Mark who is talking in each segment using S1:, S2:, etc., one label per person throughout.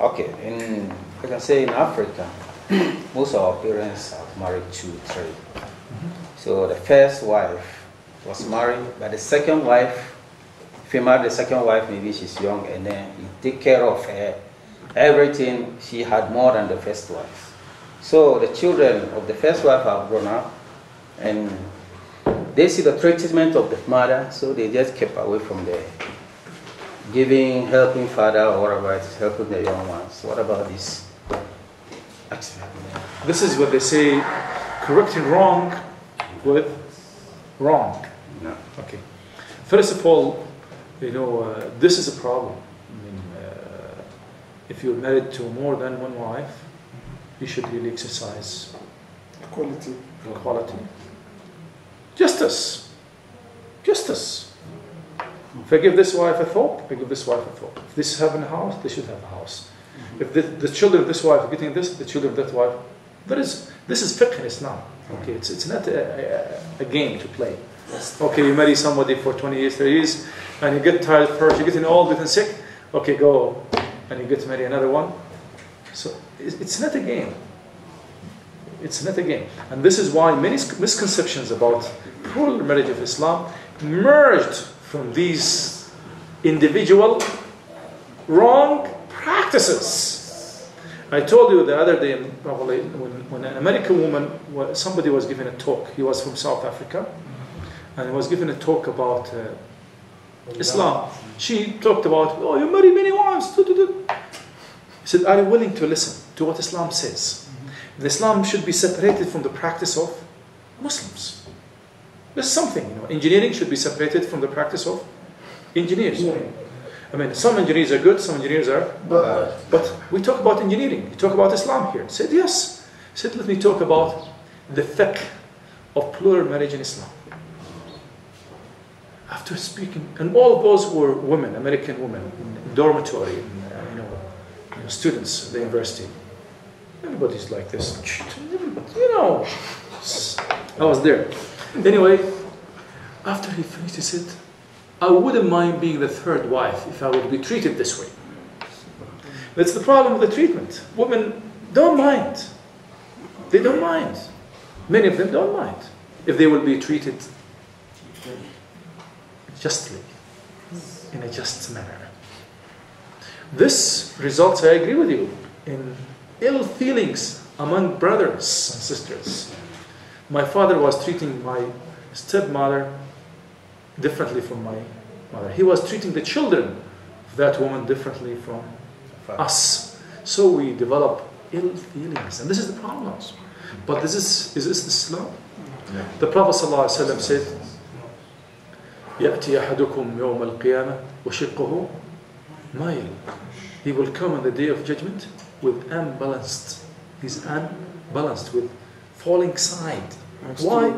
S1: Okay, I can say in Africa, most of our parents are married 2, 3. So the first wife was married, but the second wife, if you marry the second wife, maybe she's young, and then you take care of her, everything. She had more than the first wife. So the children of the first wife have grown up, and they see the treatment of the mother, so they just kept away from the helping father or whatever, it's helping the young ones. What about this?
S2: This is what they say, correcting wrong with wrong.
S1: No.
S2: Okay. First of all, this is a problem. I mean, if you're married to more than one wife, you should really exercise
S3: Equality.
S2: Justice. If I give this wife a thought, I give this wife a thought. If this have a house, they should have a house. If the children of this wife are getting this, the children of that wife, this is fiqh in Islam. Okay, it's not a game to play. Okay, you marry somebody for 20 years, 30 years, and you get tired first, you're getting old, getting sick. Okay, go, and you get to marry another one. So it's not a game. It's not a game. And this is why many misconceptions about plural marriage of Islam emerged from these individual wrong practices. I told you the other day, probably, when an American woman, somebody was giving a talk. He was from South Africa, and he was giving a talk about Islam. She talked about, oh, you marry many wives. He said, are you willing to listen to what Islam says? And Islam should be separated from the practice of Muslims. There's something, engineering should be separated from the practice of engineers. I mean, some engineers are good, some engineers are bad. But we talk about engineering. We talk about Islam here. He said, yes. He said, let me talk about the fiqh of plural marriage in Islam. After speaking, and all of those were women, American women, in dormitory, students at the university. Everybody's like this. I was there. Anyway, after he finished, he said, I wouldn't mind being the third wife if I would be treated this way. That's the problem with the treatment. Women don't mind. They don't mind. Many of them don't mind if they will be treated justly, in a just manner. This results, I agree with you, in ill feelings among brothers and sisters. My father was treating my stepmother differently from my mother. He was treating the children of that woman differently from us. So we develop ill feelings, and this is the problem. But is this Islam? Yeah. The Prophet ﷺ said, يأتي أحدكم يوم القيامة وشقه مايل. He will come on the day of judgment with unbalanced. He's unbalanced with falling side. Why?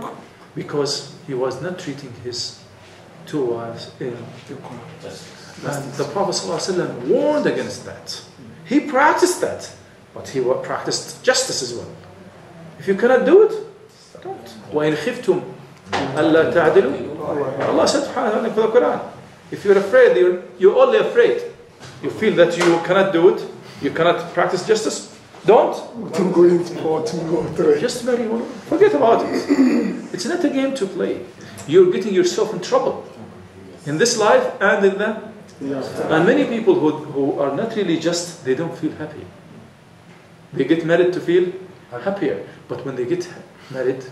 S2: Because he was not treating his two wives in and the Prophet ﷺ warned against that. He practiced that, but he practiced justice as well. If you cannot do it, don't. وَإِنْ خِفْتُمْ أَلَّا تَعْدِلُوا. Allah said subhanahu wa ta'ala in the Quran, if you're afraid, you're only afraid. You feel that you cannot do it, you cannot practice justice, don't. Just marry one. Forget about it. It's not a game to play. You're getting yourself in trouble in this life and in the. And many people who are not really just, they don't feel happy. They get married to feel happier, but when they get married,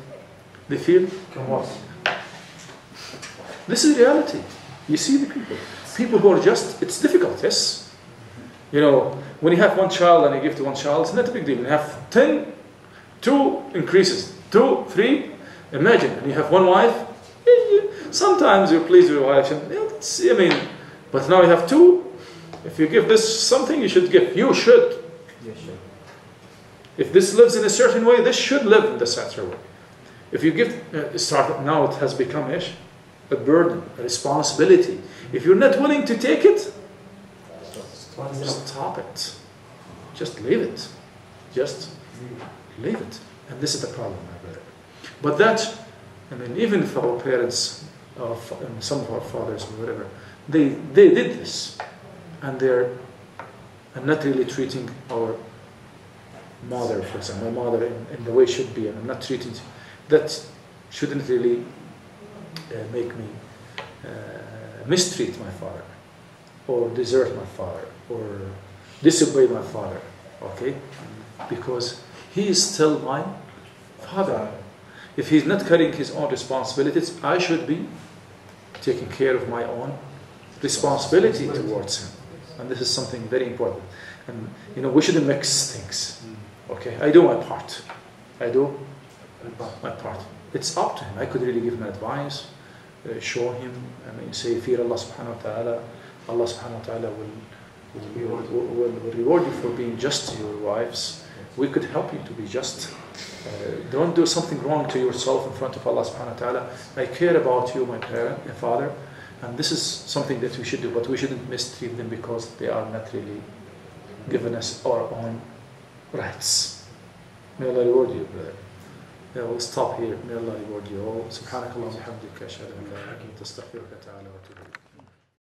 S2: they feel. This is reality. You see the people who are just. It's difficult, yes. When you have one child and you give to one child, it's not a big deal. You have 10, 2 increases, 2, 3. Imagine, and you have one wife. Sometimes you're pleased with your wife. But now you have 2. If you give this something, you should give. You should. Yes, sure. If this lives in a certain way, this should live in the certain way. If you give, now it has become a burden, a responsibility. If you're not willing to take it, stop it. Just leave it. Just leave it. And this is the problem, my brother. But that, even if our parents, some of our fathers or whatever, they did this. And they're and not really treating our mother, for example, my mother in the way it should be, and I'm not treating that shouldn't really make me mistreat my father, or desert my father, or disobey my father, okay? Because he is still my father. If he's not carrying his own responsibilities, I should be taking care of my own responsibility towards him. And this is something very important. And you know, we shouldn't mix things. Okay, I do my part. I do my part. It's up to him. I could really give him advice, show him, I mean, say, fear Allah subhanahu wa ta'ala. Allah subhanahu wa ta'ala will reward you for being just to your wives. We could help you to be just. Don't do something wrong to yourself in front of Allah subhanahu wa ta'ala. I care about you, my parent, my father, and this is something that we should do, but we shouldn't mistreat them because they are not really giving us our own rights. May Allah reward you, brother. Yeah, we'll stop here. May Allah reward you all. سبحانك اللهم وبحمدك أشهد أن لا إله إلا أنت أستغفرك وأتوب إليك.